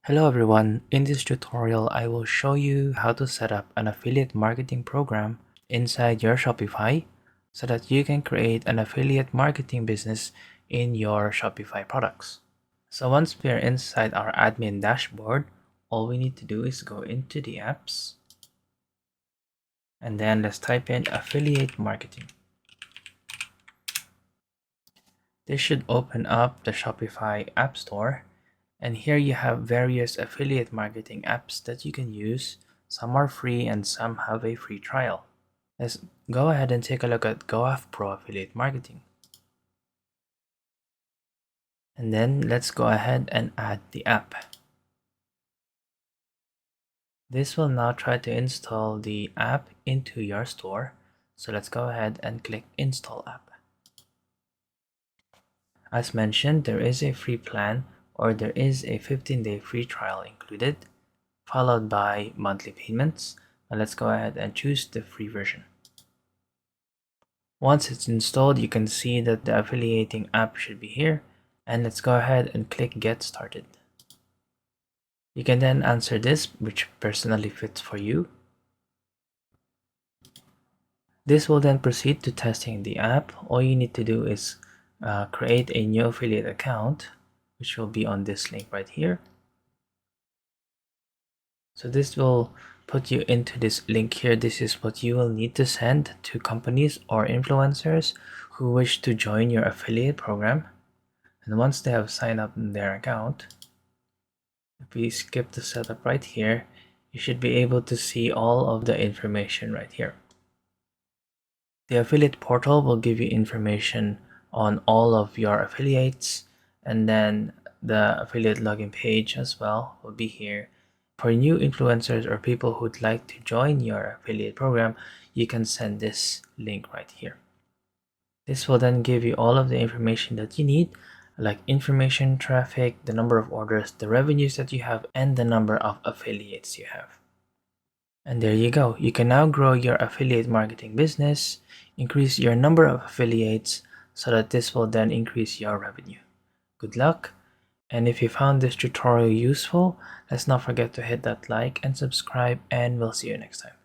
Hello everyone, in this tutorial I will show you how to set up an affiliate marketing program inside your Shopify so that you can create an affiliate marketing business in your Shopify products. So once we are inside our admin dashboard, all we need to do is go into the apps and then let's type in affiliate marketing. This should open up the Shopify App Store. And here you have various affiliate marketing apps that you can use. Some are free and some have a free trial. Let's go ahead and take a look at GoAff Pro Affiliate Marketing. And then let's go ahead and add the app. This will now try to install the app into your store. So let's go ahead and click Install App. As mentioned, there is a free plan or there is a 15-day free trial included, followed by monthly payments. Now let's go ahead and choose the free version. Once it's installed, you can see that the affiliating app should be here, and let's go ahead and click Get Started. You can then answer this, which personally fits for you. This will then proceed to testing the app. All you need to do is create a new affiliate account, which will be on this link right here. So this will put you into this link here. This is what you will need to send to companies or influencers who wish to join your affiliate program. And once they have signed up in their account, if we skip the setup right here, you should be able to see all of the information right here. The affiliate portal will give you information on all of your affiliates, and then the affiliate login page as well will be here. For new influencers or people who'd like to join your affiliate program, you can send this link right here. This will then give you all of the information that you need, like information, traffic, the number of orders, the revenues that you have, and the number of affiliates you have. And there you go. You can now grow your affiliate marketing business, increase your number of affiliates so that this will then increase your revenue. Good luck. And if you found this tutorial useful, let's not forget to hit that like and subscribe, and we'll see you next time.